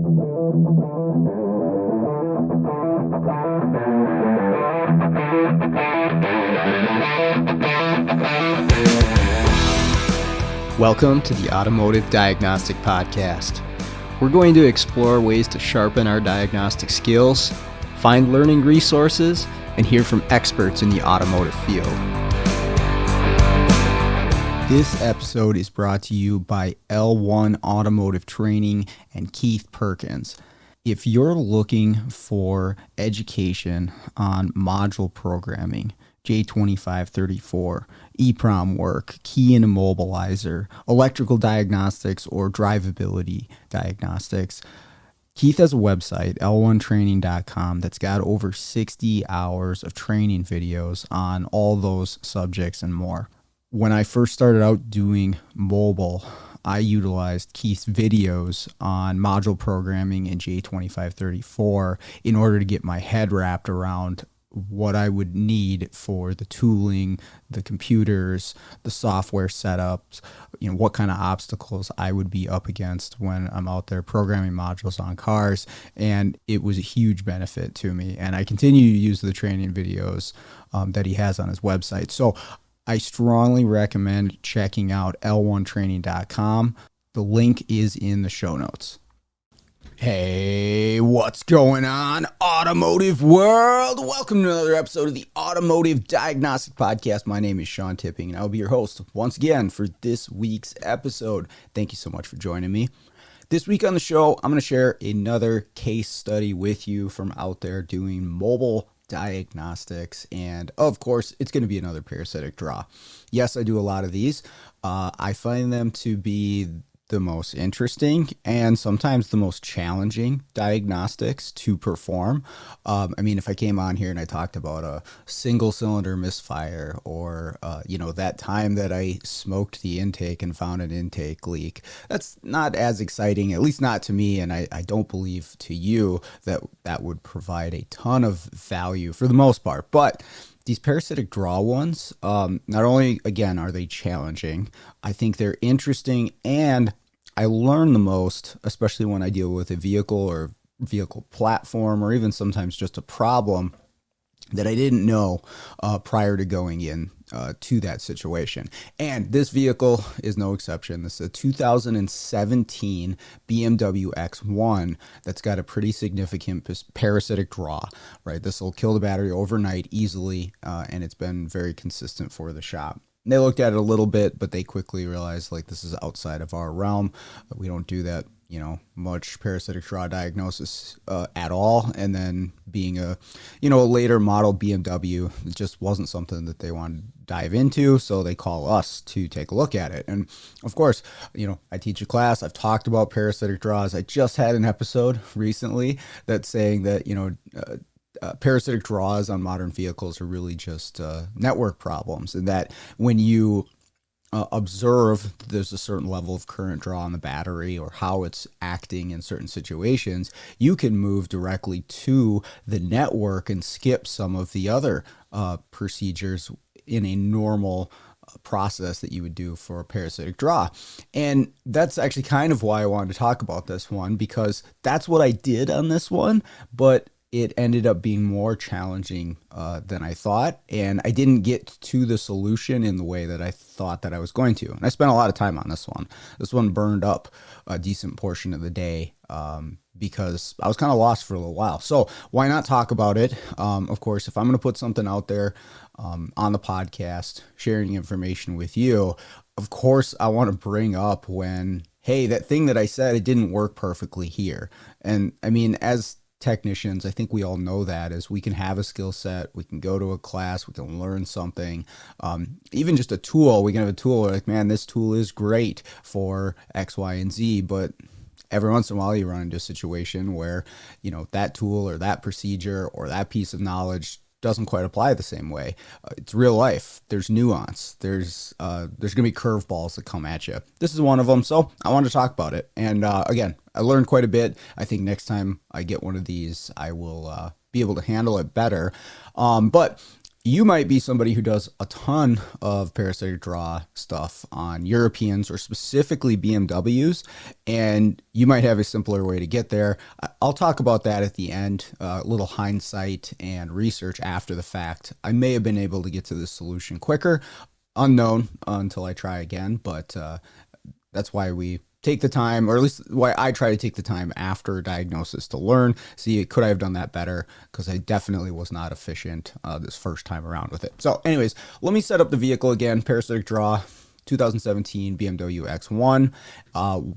Welcome to the Automotive Diagnostic Podcast. We're going to explore ways to sharpen our diagnostic skills, find learning resources, and hear from experts in the automotive field. This episode is brought to you by L1 Automotive Training and Keith Perkins. If you're looking for education on module programming, J2534, EEPROM work, key and immobilizer, electrical diagnostics, or drivability diagnostics, Keith has a website, l1training.com, that's got over 60 hours of training videos on all those subjects and more. When I first started out doing mobile, I utilized Keith's videos on module programming in J2534 in order to get my head wrapped around what I would need for the tooling, the computers, the software setups, what kind of obstacles I would be up against when I'm out there programming modules on cars. And it was a huge benefit to me. And I continue to use the training videos that he has on his website. So I strongly recommend checking out l1training.com. The link is in the show notes. Hey, what's going on, automotive world? Welcome to another episode of the Automotive Diagnostic Podcast. My name is Sean Tipping, and I'll be your host once again for this week's episode. Thank you so much for joining me. This week on the show, I'm going to share another case study with you from out there doing mobile diagnostics, and of course, it's going to be another parasitic draw. Yes, I do a lot of these. I find them to be the most interesting and sometimes the most challenging diagnostics to perform. If I came on here and I talked about a single cylinder misfire or, that time that I smoked the intake and found an intake leak, that's not as exciting, at least not to me. And I don't believe to you that would provide a ton of value for the most part. But these parasitic draw ones, not only, again, are they challenging, I think they're interesting, and I learn the most, especially when I deal with a vehicle or vehicle platform, or even sometimes just a problem that I didn't know prior to going in to that situation. And this vehicle is no exception. This is a 2017 BMW X1 that's got a pretty significant parasitic draw, right? This will kill the battery overnight easily, and it's been very consistent for the shop. They looked at it a little bit, but they quickly realized, this is outside of our realm. We don't do that, much parasitic draw diagnosis at all. And then being a later model BMW, it just wasn't something that they wanted to dive into. So they call us to take a look at it. And of course, I teach a class. I've talked about parasitic draws. I just had an episode recently that's saying that, parasitic draws on modern vehicles are really just network problems, and that when you observe there's a certain level of current draw on the battery or how it's acting in certain situations, you can move directly to the network and skip some of the other procedures in a normal process that you would do for a parasitic draw. And that's actually kind of why I wanted to talk about this one, because that's what I did on this one, but it ended up being more challenging than I thought, and I didn't get to the solution in the way that I thought that I was going to. And I spent a lot of time on this one. This one burned up a decent portion of the day because I was kind of lost for a little while. So why not talk about it? Of course, if I'm going to put something out there on the podcast, sharing information with you, of course, I want to bring up when, hey, that thing that I said, it didn't work perfectly here. And as technicians, I think we all know that, is we can have a skill set, we can go to a class, we can learn something, even just a tool. We can have a tool where man, this tool is great for X, Y, and Z, but every once in a while you run into a situation where, that tool or that procedure or that piece of knowledge doesn't quite apply the same way. It's real life. There's nuance. There's going to be curveballs that come at you. This is one of them. So I wanted to talk about it. And again, I learned quite a bit. I think next time I get one of these, I will be able to handle it better. But you might be somebody who does a ton of parasitic draw stuff on Europeans or specifically BMWs, and you might have a simpler way to get there. I'll talk about that at the end, a little hindsight and research after the fact. I may have been able to get to this solution quicker, unknown until I try again, but that's why we take the time, or at least why I try to take the time after diagnosis to learn. See, could I have done that better? Because I definitely was not efficient this first time around with it. So anyways, let me set up the vehicle again. Parasitic draw, 2017 BMW X1.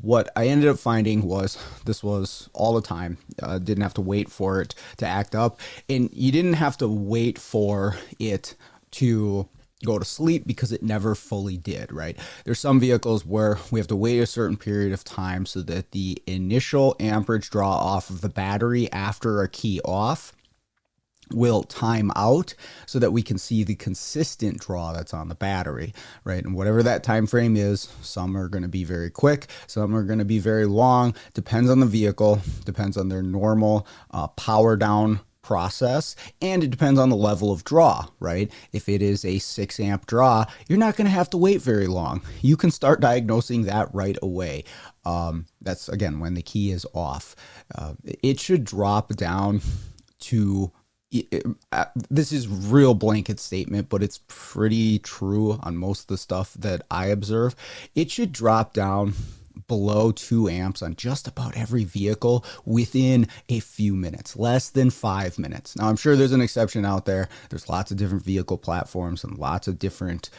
What I ended up finding was this was all the time. Didn't have to wait for it to act up. And you didn't have to wait for it to go to sleep because it never fully did, right? There's some vehicles where we have to wait a certain period of time so that the initial amperage draw off of the battery after a key off will time out so that we can see the consistent draw that's on the battery, right? And whatever that time frame is, some are going to be very quick, some are going to be very long, depends on the vehicle, depends on their normal power down process, and it depends on the level of draw, right? If it is a 6 amp draw, you're not going to have to wait very long. You can start diagnosing that right away. That's again when the key is off. It should drop down to this is real blanket statement, but it's pretty true on most of the stuff that I observe. It should drop down below 2 amps on just about every vehicle within a few minutes, less than 5 minutes. Now, I'm sure there's an exception out there. There's lots of different vehicle platforms and lots of different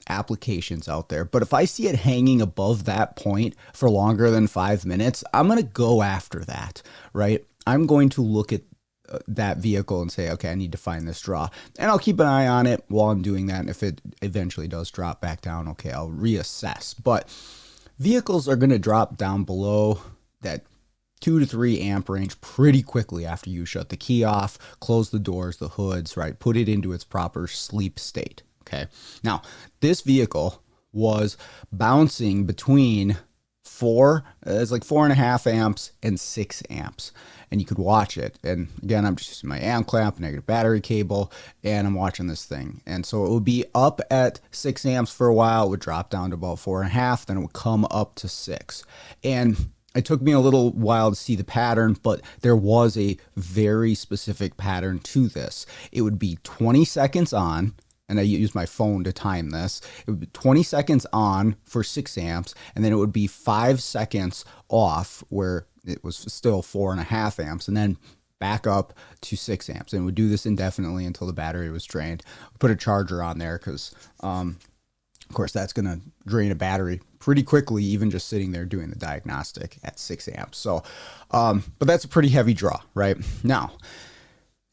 applications out there. But if I see it hanging above that point for longer than 5 minutes, I'm going to go after that, right? I'm going to look at that vehicle and say, okay, I need to find this draw. And I'll keep an eye on it while I'm doing that. And if it eventually does drop back down, okay, I'll reassess. But vehicles are going to drop down below that 2 to 3 amp range pretty quickly after you shut the key off, close the doors, the hoods, right? Put it into its proper sleep state, okay? Now, this vehicle was bouncing between it's like 4.5 amps and 6 amps. And you could watch it. And again, I'm just using my amp clamp, negative battery cable, and I'm watching this thing. And so it would be up at 6 amps for a while. It would drop down to about 4.5, then it would come up to 6. And it took me a little while to see the pattern, but there was a very specific pattern to this. It would be 20 seconds on, and I use my phone to time this. It would be 20 seconds on for 6 amps, and then it would be 5 seconds off where it was still 4.5 amps, and then back up to 6 amps. And would do this indefinitely until the battery was drained. Put a charger on there because, of course, that's going to drain a battery pretty quickly, even just sitting there doing the diagnostic at 6 amps. So, but that's a pretty heavy draw, right? Now,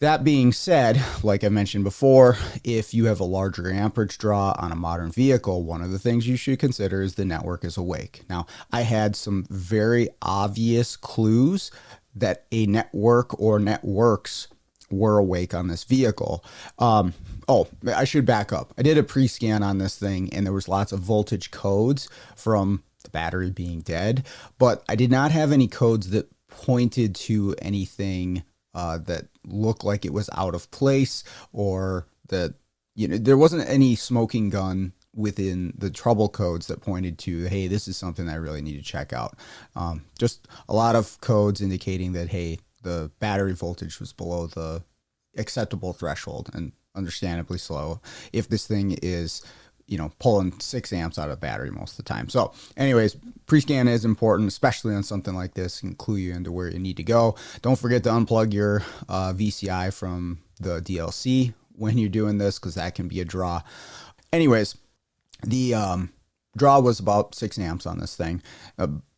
that being said, like I mentioned before, if you have a larger amperage draw on a modern vehicle, one of the things you should consider is the network is awake. Now, I had some very obvious clues that a network or networks were awake on this vehicle. I should back up. I did a pre-scan on this thing, and there was lots of voltage codes from the battery being dead, but I did not have any codes that pointed to anything that looked like it was out of place, or that, there wasn't any smoking gun within the trouble codes that pointed to, hey, this is something I really need to check out. Just a lot of codes indicating that, hey, the battery voltage was below the acceptable threshold, and understandably slow if this thing is pulling 6 amps out of battery most of the time. So anyways, pre-scan is important, especially on something like this. It can clue you into where you need to go. Don't forget to unplug your VCI from the DLC when you're doing this, because that can be a draw. Anyways, the draw was about 6 amps on this thing,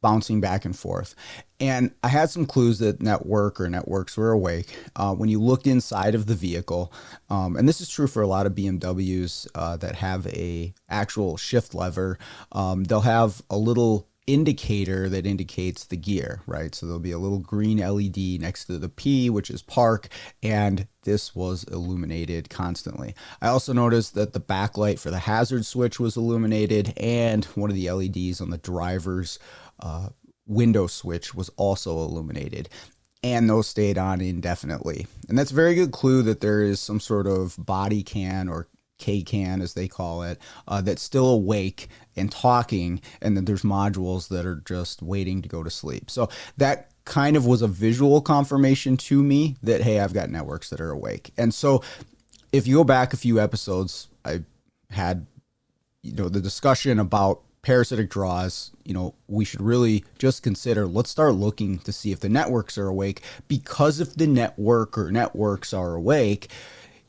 bouncing back and forth. And I had some clues that networks were awake. When you looked inside of the vehicle, and this is true for a lot of BMWs that have a actual shift lever, they'll have a little indicator that indicates the gear, right? So there'll be a little green LED next to the P, which is park, and this was illuminated constantly. I also noticed that the backlight for the hazard switch was illuminated, and one of the LEDs on the driver's window switch was also illuminated. and those stayed on indefinitely. And that's a very good clue that there is some sort of body can, or K-can as they call it, that's still awake and talking, and then there's modules that are just waiting to go to sleep. So that kind of was a visual confirmation to me that, hey, I've got networks that are awake. And so if you go back a few episodes, I had, the discussion about parasitic draws. We should really just consider, let's start looking to see if the networks are awake, because if the network or networks are awake,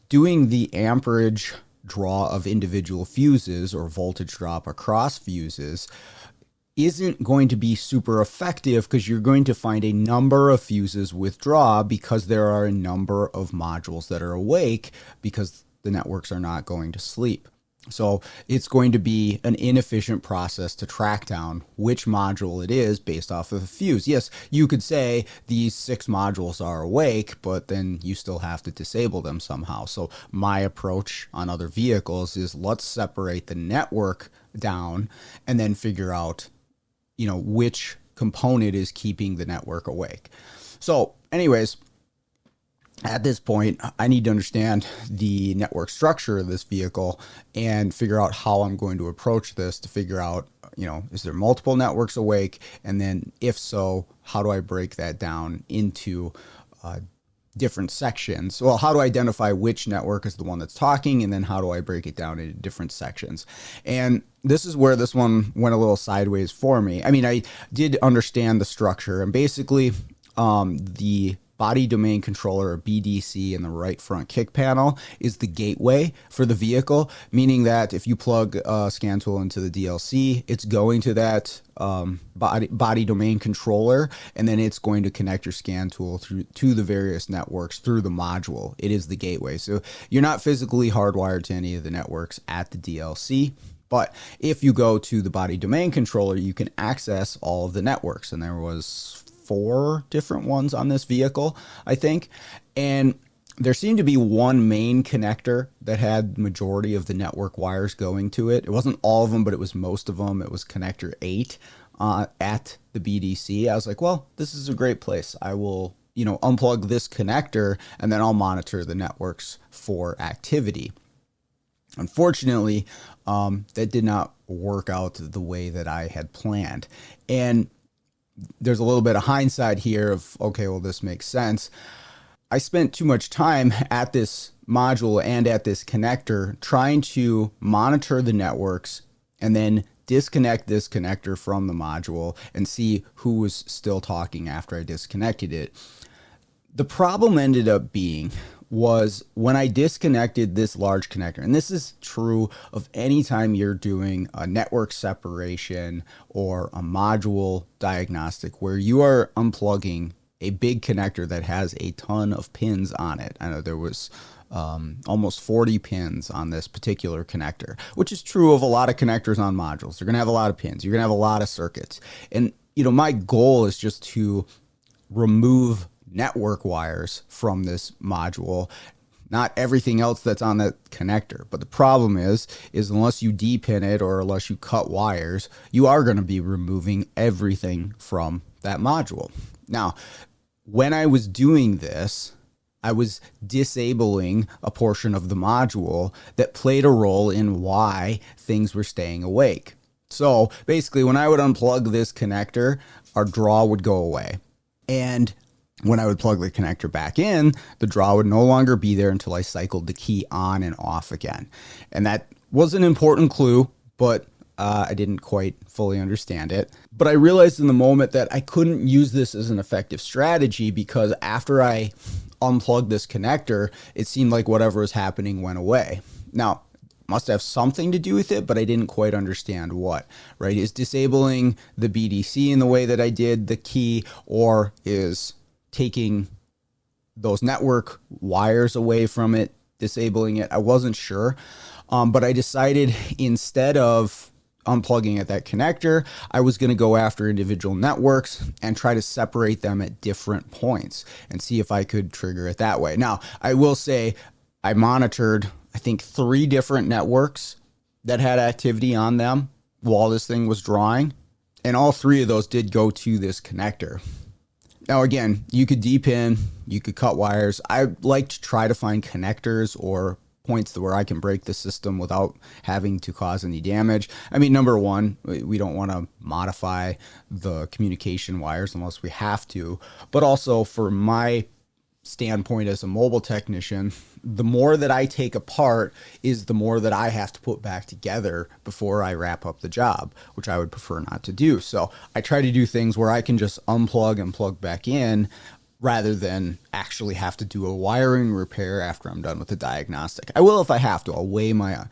doing the amperage draw of individual fuses or voltage drop across fuses isn't going to be super effective, because you're going to find a number of fuses withdraw because there are a number of modules that are awake because the networks are not going to sleep. So it's going to be an inefficient process to track down which module it is based off of a fuse. Yes, you could say these 6 modules are awake, but then you still have to disable them somehow. So my approach on other vehicles is, let's separate the network down and then figure out, which component is keeping the network awake. So anyways, at this point, I need to understand the network structure of this vehicle and figure out how I'm going to approach this to figure out, is there multiple networks awake? And then if so, how do I break that down into different sections? Well, how do I identify which network is the one that's talking? And then how do I break it down into different sections? And this is where this one went a little sideways for me. I mean, I did understand the structure, and basically the body domain controller, or BDC, in the right front kick panel is the gateway for the vehicle, meaning that if you plug a scan tool into the DLC, it's going to that body domain controller, and then it's going to connect your scan tool to the various networks through the module. It is the gateway. So you're not physically hardwired to any of the networks at the DLC. But if you go to the body domain controller, you can access all of the networks. And there was 4 different ones on this vehicle, I think. And there seemed to be one main connector that had the majority of the network wires going to it. It wasn't all of them, but it was most of them. It was connector 8 at the BDC. I was like, well, this is a great place. I will, unplug this connector, and then I'll monitor the networks for activity. Unfortunately, that did not work out the way that I had planned. And there's a little bit of hindsight here of, okay, well, this makes sense. I spent too much time at this module and at this connector trying to monitor the networks and then disconnect this connector from the module and see who was still talking after I disconnected it. The problem ended up being was when I disconnected this large connector, and this is true of any time you're doing a network separation or a module diagnostic where you are unplugging a big connector that has a ton of pins on it. I know there was almost 40 pins on this particular connector, which is true of a lot of connectors on modules. They're going to have a lot of pins. You're going to have a lot of circuits. And, my goal is just to remove network wires from this module, not everything else that's on that connector. But the problem is unless you depin it or unless you cut wires, you are going to be removing everything from that module. Now, when I was doing this, I was disabling a portion of the module that played a role in why things were staying awake. So basically, when I would unplug this connector, our draw would go away. And when I would plug the connector back in, the draw would no longer be there until I cycled the key on and off again. And that was an important clue, but I didn't quite fully understand it. But I realized in the moment that I couldn't use this as an effective strategy, because after I unplugged this connector, it seemed like whatever was happening went away. Now, must have something to do with it, but I didn't quite understand what, right? Is disabling the BDC in the way that I did the key, or is taking those network wires away from it, disabling it? I wasn't sure. But I decided instead of unplugging at that connector, I was going to go after individual networks and try to separate them at different points and see if I could trigger it that way. Now, I will say I monitored, I think, 3 different networks that had activity on them while this thing was drawing, and all 3 of those did go to this connector. Now, again, you could depin, you could cut wires. I like to try to find connectors or points where I can break the system without having to cause any damage. I mean, number one, we don't want to modify the communication wires unless we have to. But also, for my standpoint as a mobile technician, the more that I take apart is the more that I have to put back together before I wrap up the job, which I would prefer not to do. So I try to do things where I can just unplug and plug back in rather than actually have to do a wiring repair after I'm done with the diagnostic. I will if I have to. I'll weigh my,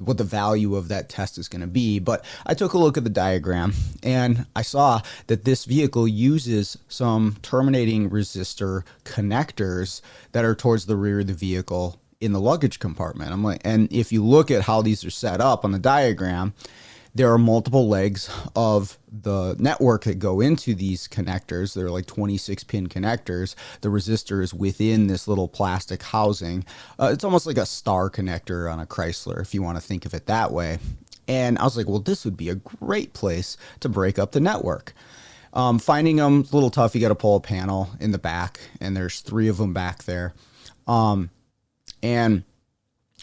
what the value of that test is going to be. But I took a look at the diagram and I saw that this vehicle uses some terminating resistor connectors that are towards the rear of the vehicle in the luggage compartment. And if you look at how these are set up on the diagram, there are multiple legs of the network that go into these connectors. They're like 26 pin connectors. The resistor is within this little plastic housing. It's almost like a star connector on a Chrysler, if you want to think of it that way. And I was like, well, this would be a great place to break up the network. Finding them is a little tough. You got to pull a panel in the back, and there's 3 of them back there. And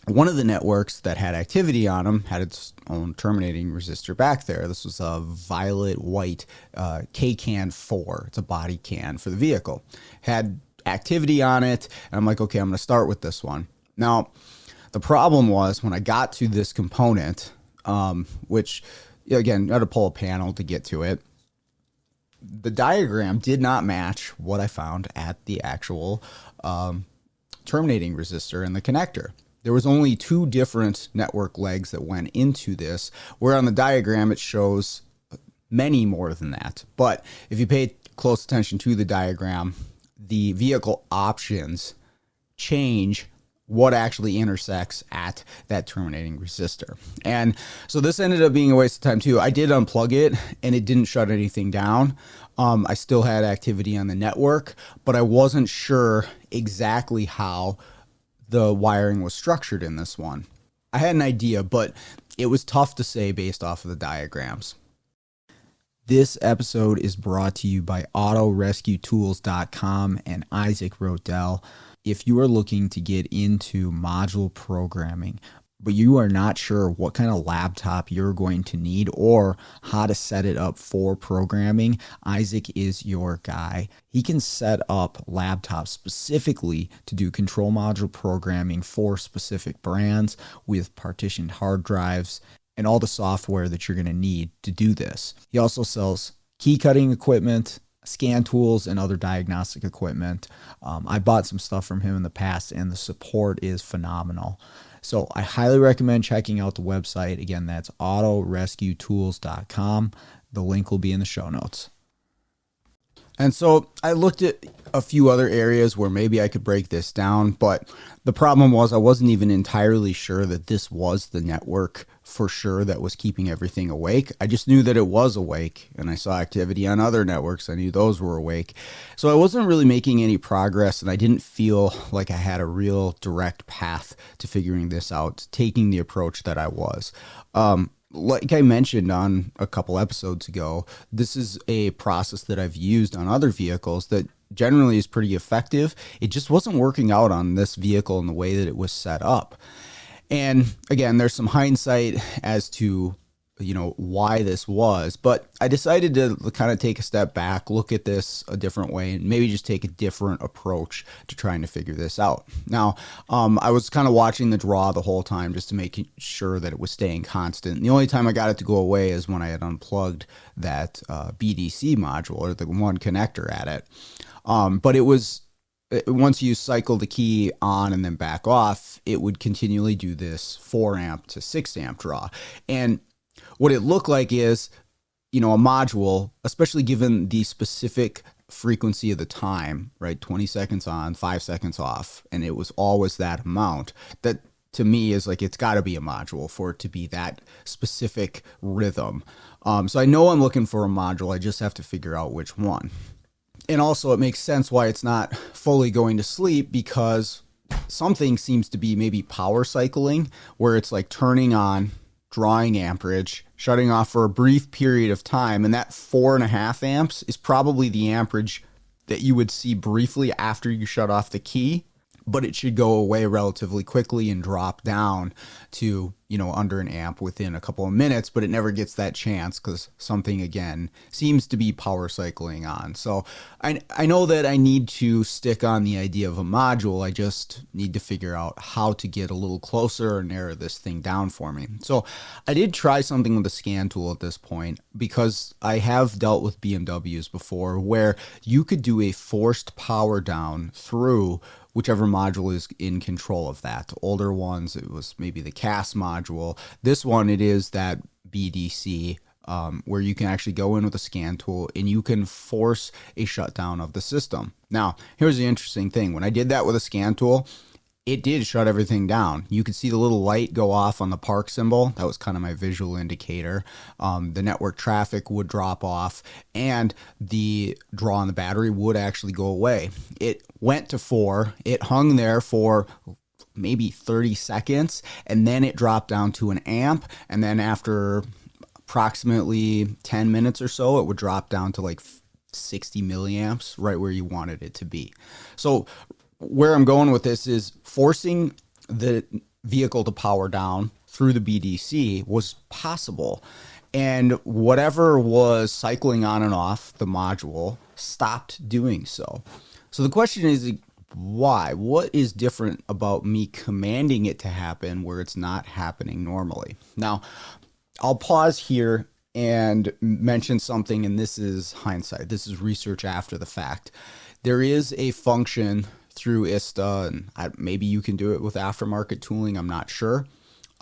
one of the networks that had activity on them had its own terminating resistor back there. This was a violet-white K-can 4. It's a body can for the vehicle. Had activity on it, and I'm like, okay, I'm going to start with this one. Now, the problem was when I got to this component, which, again, you had to pull a panel to get to it, the diagram did not match what I found at the actual terminating resistor in the connector. There was only 2 different network legs that went into this, where on the diagram it shows many more than that. But if you pay close attention to the diagram, the vehicle options change what actually intersects at that terminating resistor. And so this ended up being a waste of time too. I did unplug it and it didn't shut anything down. I still had activity on the network, but I wasn't sure exactly how the wiring was structured in this one. I had an idea, but it was tough to say based off of the diagrams. This episode is brought to you by autorescuetools.com and Isaac Rodell. If you are looking to get into module programming, but you are not sure what kind of laptop you're going to need or how to set it up for programming, Isaac is your guy. He can set up laptops specifically to do control module programming for specific brands with partitioned hard drives and all the software that you're going to need to do this. He also sells key cutting equipment, scan tools, and other diagnostic equipment. I bought some stuff from him in the past and the support is phenomenal. So I highly recommend checking out the website. Again, that's autorescuetools.com. The link will be in the show notes. And so I looked at a few other areas where maybe I could break this down, but the problem was I wasn't even entirely sure that this was the network for sure that was keeping everything awake. I just knew that it was awake, and I saw activity on other networks. I knew those were awake. So I wasn't really making any progress, and I didn't feel like I had a real direct path to figuring this out, taking the approach that I was. Like I mentioned on a couple episodes ago, this is a process that I've used on other vehicles that generally is pretty effective. It just wasn't working out on this vehicle in the way that it was set up. And again, there's some hindsight as to, why this was, but I decided to kind of take a step back, look at this a different way, and maybe just take a different approach to trying to figure this out. Now, I was kind of watching the draw the whole time just to make sure that it was staying constant. And the only time I got it to go away is when I had unplugged that BDC module or the one connector at it. But it was, once you cycle the key on and then back off, it would continually do this 4 amp to 6 amp draw. And what it looked like is, a module, especially given the specific frequency of the time, right? 20 seconds on, 5 seconds off. And it was always that amount. That to me is like, it's got to be a module for it to be that specific rhythm. So I know I'm looking for a module. I just have to figure out which one. And also it makes sense why it's not fully going to sleep, because something seems to be maybe power cycling, where it's like turning on, drawing amperage, shutting off for a brief period of time, and that 4.5 amps is probably the amperage that you would see briefly after you shut off the key, but it should go away relatively quickly and drop down to, under an amp within a couple of minutes, but it never gets that chance because something, again, seems to be power cycling on. So I know that I need to stick on the idea of a module. I just need to figure out how to get a little closer or narrow this thing down for me. So I did try something with a scan tool at this point because I have dealt with BMWs before where you could do a forced power down through whichever module is in control of that. Older ones, it was maybe the CAS module. This one, it is that BDC, where you can actually go in with a scan tool and you can force a shutdown of the system. Now, here's the interesting thing. When I did that with a scan tool, it did shut everything down. You could see the little light go off on the park symbol. That was kind of my visual indicator. The network traffic would drop off and the draw on the battery would actually go away. It went to 4. It hung there for maybe 30 seconds and then it dropped down to an amp. And then after approximately 10 minutes or so, it would drop down to like 60 milliamps, right where you wanted it to be. So where I'm going with this is forcing the vehicle to power down through the BDC was possible. And whatever was cycling on and off the module stopped doing so. So the question is, why? What is different about me commanding it to happen where it's not happening normally? Now, I'll pause here and mention something, and this is hindsight. This is research after the fact. There is a function through ISTA, and maybe you can do it with aftermarket tooling, I'm not sure.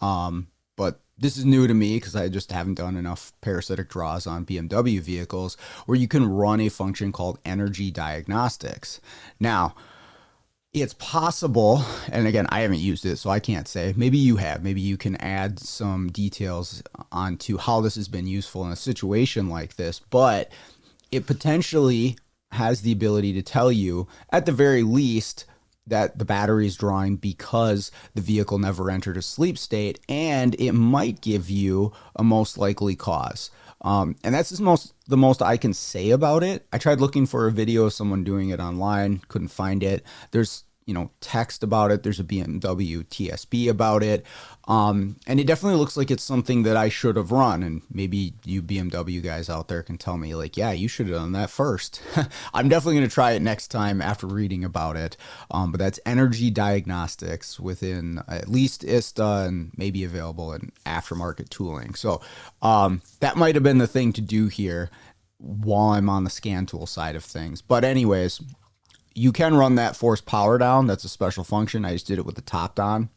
But this is new to me because I just haven't done enough parasitic draws on BMW vehicles, where you can run a function called energy diagnostics. Now, it's possible, and again, I haven't used it, so I can't say. Maybe you have. Maybe you can add some details onto how this has been useful in a situation like this, but it potentially has the ability to tell you, at the very least, that the battery is drawing because the vehicle never entered a sleep state, and it might give you a most likely cause. And that's the most I can say about it. I tried looking for a video of someone doing it online, couldn't find it. There's text about it. There's a BMW TSB about it. And it definitely looks like it's something that I should have run. And maybe you BMW guys out there can tell me, like, yeah, you should have done that first. I'm definitely going to try it next time after reading about it. But that's energy diagnostics within at least ISTA and maybe available in aftermarket tooling. So that might have been the thing to do here while I'm on the scan tool side of things. But anyways, you can run that forced power down. That's a special function. I just did it with the top on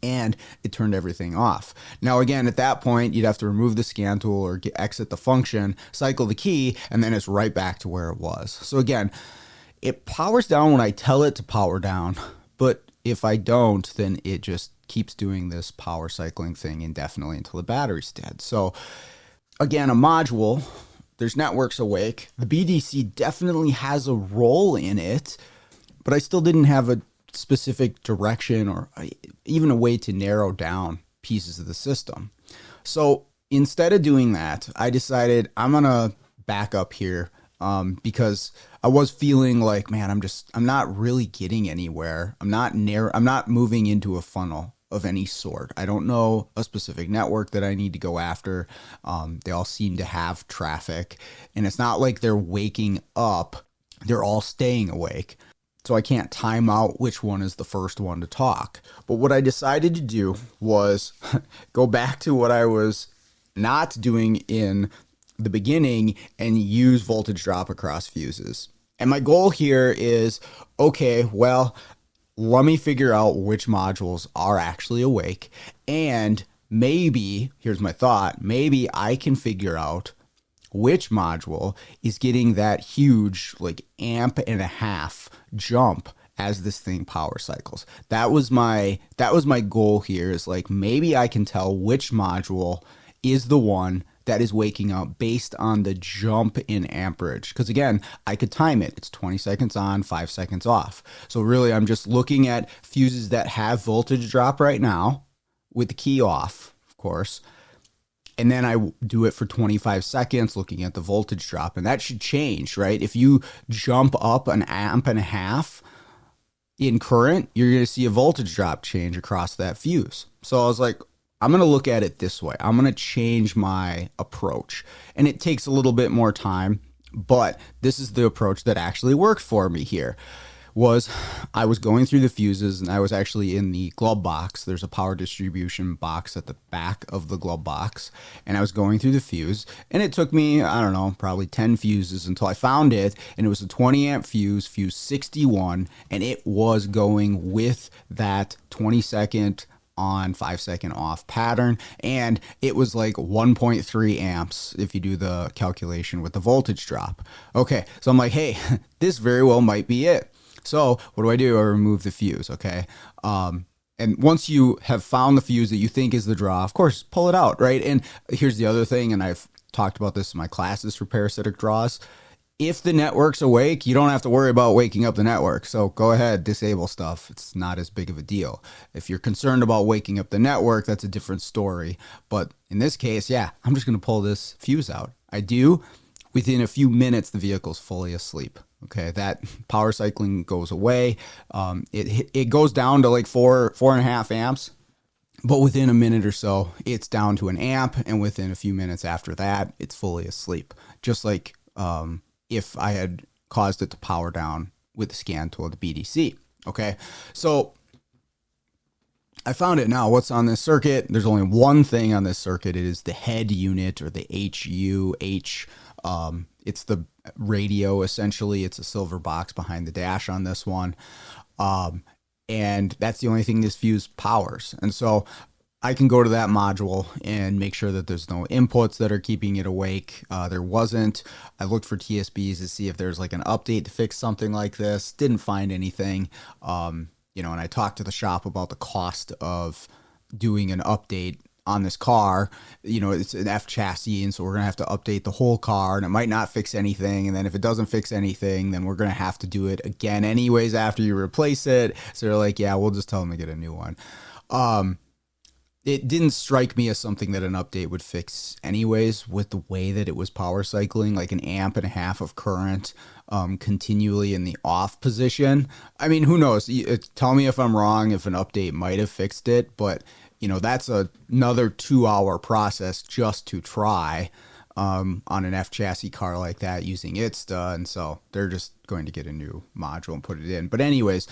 and it turned everything off. Now, again, at that point, you'd have to remove the scan tool or exit the function, cycle the key, and then it's right back to where it was. So again, it powers down when I tell it to power down, but if I don't, then it just keeps doing this power cycling thing indefinitely until the battery's dead. So again, a module, there's networks awake. The BDC definitely has a role in it, but I still didn't have a specific direction or even a way to narrow down pieces of the system. So instead of doing that, I decided I'm going to back up here because I was feeling like, man, I'm not really getting anywhere. I'm not moving into a funnel of any sort. I don't know a specific network that I need to go after. They all seem to have traffic, and it's not like they're waking up. They're all staying awake. So I can't time out which one is the first one to talk. But what I decided to do was go back to what I was not doing in the beginning and use voltage drop across fuses. And my goal here is, okay, well, let me figure out which modules are actually awake, and maybe, here's my thought, maybe I can figure out which module is getting that huge, like, amp and a half jump as this thing power cycles. That was my goal here, is like, maybe I can tell which module is the one that is waking up based on the jump in amperage. Because again, I could time it. It's 20 seconds on, 5 seconds off. So really, I'm just looking at fuses that have voltage drop right now with the key off, of course. And then I do it for 25 seconds looking at the voltage drop. And that should change, right? If you jump up an amp and a half in current, you're going to see a voltage drop change across that fuse. So I was like, I'm going to look at it this way. I'm going to change my approach. And it takes a little bit more time, but this is the approach that actually worked for me here. I was going through the fuses, and I was actually in the glove box. There's a power distribution box at the back of the glove box, and I was going through the fuse, and it took me, I don't know, probably 10 fuses until I found it, and it was a 20 amp fuse 61, and it was going with that 20-second on, 5-second off pattern, and it was like 1.3 amps if you do the calculation with the voltage drop. Okay, so I'm like, hey, this very well might be it. So what do? I remove the fuse, okay? And once you have found the fuse that you think is the draw, of course, pull it out, right? And here's the other thing, and I've talked about this in my classes for parasitic draws. If the network's awake, you don't have to worry about waking up the network. So go ahead, disable stuff. It's not as big of a deal. If you're concerned about waking up the network, that's a different story. But in this case, yeah, I'm just going to pull this fuse out. I do. Within a few minutes, the vehicle's fully asleep. Okay, that power cycling goes away. It goes down to like 4.5 amps, but within a minute or so, it's down to an amp, and within a few minutes after that, it's fully asleep. Just like if I had caused it to power down with the scan tool, the BDC. Okay, so I found it now. What's on this circuit? There's only one thing on this circuit. It is the head unit, or the HUH. It's the radio, essentially. It's a silver box behind the dash on this one. And that's the only thing this fuse powers. And so I can go to that module and make sure that there's no inputs that are keeping it awake. There wasn't. I looked for TSBs to see if there's like an update to fix something like this. Didn't find anything. And I talked to the shop about the cost of doing an update on this car. It's an F chassis, and so we're going to have to update the whole car, and it might not fix anything. And then if it doesn't fix anything, then we're going to have to do it again anyways after you replace it. So they're like, yeah, we'll just tell them to get a new one. It didn't strike me as something that an update would fix anyways, with the way that it was power cycling, like an amp and a half of current continually in the off position. I mean, who knows? Tell me if I'm wrong, if an update might have fixed it, but that's another 2-hour process just to try on an F chassis car like that using ITSTA. And so they're just going to get a new module and put it in. But anyways,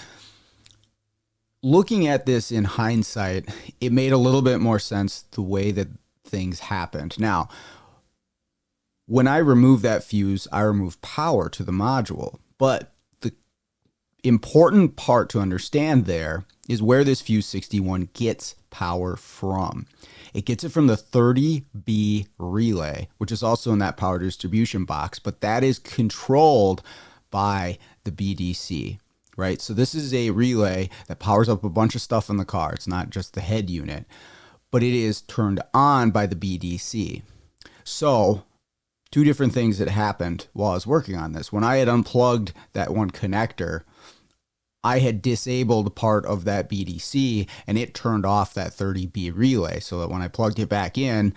looking at this in hindsight, it made a little bit more sense the way that things happened. Now, when I removed that fuse, I removed power to the module. But the important part to understand there is where this fuse 61 gets power from. It gets it from the 30B relay, which is also in that power distribution box, but that is controlled by the BDC, right? So this is a relay that powers up a bunch of stuff in the car. It's not just the head unit, but it is turned on by the BDC. So two different things that happened while I was working on this. When I had unplugged that one connector, I had disabled part of that BDC, and it turned off that 30B relay, so that when I plugged it back in,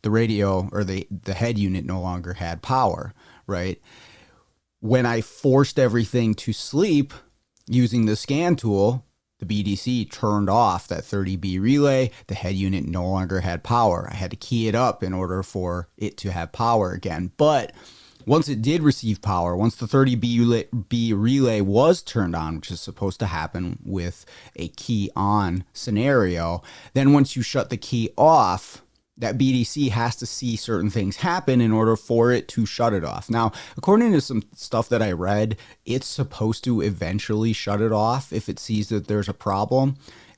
the radio, or the head unit, no longer had power, right? When I forced everything to sleep using the scan tool, the BDC turned off that 30B relay. The head unit no longer had power. I had to key it up in order for it to have power again. But once it did receive power, once the 30B relay was turned on, which is supposed to happen with a key on scenario, then once you shut the key off, that BDC has to see certain things happen in order for it to shut it off. Now, according to some stuff that I read, it's supposed to eventually shut it off if it sees that there's a problem.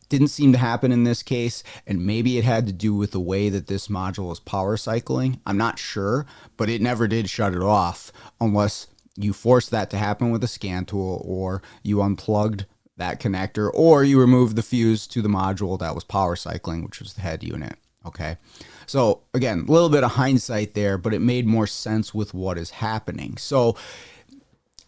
Didn't seem to happen in this case, and maybe it had to do with the way that this module is power cycling. I'm not sure, but it never did shut it off unless you forced that to happen with a scan tool, or you unplugged that connector, or you removed the fuse to the module that was power cycling, which was the head unit. Okay, so again, a little bit of hindsight there, but it made more sense with what is happening. So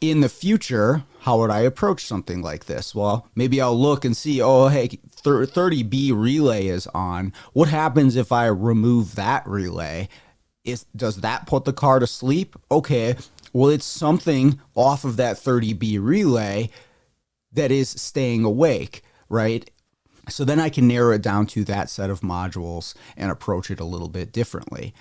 in the future, how would I approach something like this? Well, maybe I'll look and see, oh, hey, 30B relay is on. What happens if I remove that relay? Does that put the car to sleep? Okay, well, it's something off of that 30B relay that is staying awake, right? So then I can narrow it down to that set of modules and approach it a little bit differently.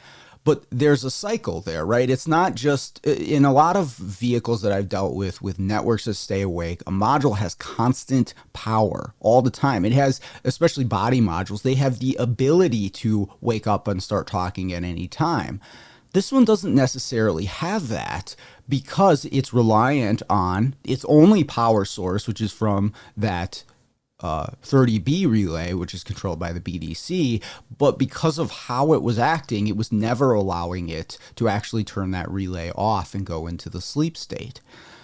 But there's a cycle there, right? It's not just in a lot of vehicles that I've dealt with networks that stay awake, a module has constant power all the time. It has, especially body modules, they have the ability to wake up and start talking at any time. This one doesn't necessarily have that because it's reliant on its only power source, which is from that 30B relay, which is controlled by the BDC, but because of how it was acting, it was never allowing it to actually turn that relay off and go into the sleep state.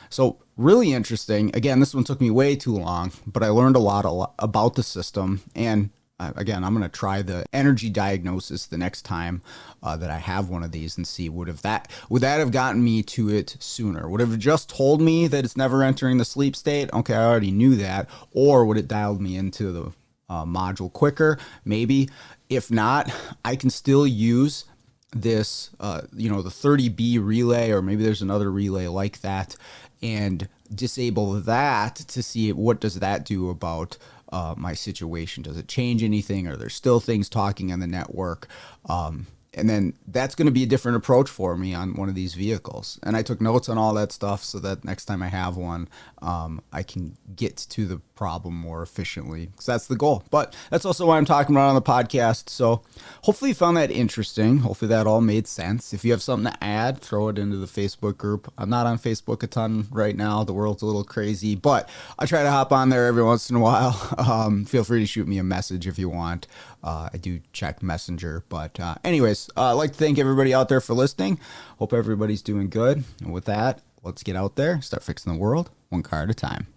So really interesting. Again, this one took me way too long, but I learned a lot about the system. And again, I'm going to try the energy diagnosis the next time that I have one of these and see would that have gotten me to it sooner? Would it have just told me that it's never entering the sleep state? Okay, I already knew that. Or would it dialed me into the module quicker? Maybe. If not, I can still use this, the 30B relay, or maybe there's another relay like that, and disable that to see what does that do about my situation. Does it change anything? Are there still things talking on the network? And then that's going to be a different approach for me on one of these vehicles. And I took notes on all that stuff so that next time I have one, I can get to the problem more efficiently, because that's the goal. But that's also why I'm talking about it on the podcast. So hopefully you found that interesting. Hopefully that all made sense. If you have something to add, throw it into the Facebook group. I'm not on Facebook a ton right now. The world's a little crazy, but I try to hop on there every once in a while. Feel free to shoot me a message if you want. I do check Messenger. But anyways, I'd like to thank everybody out there for listening. Hope everybody's doing good. And with that, let's get out there, start fixing the world one car at a time.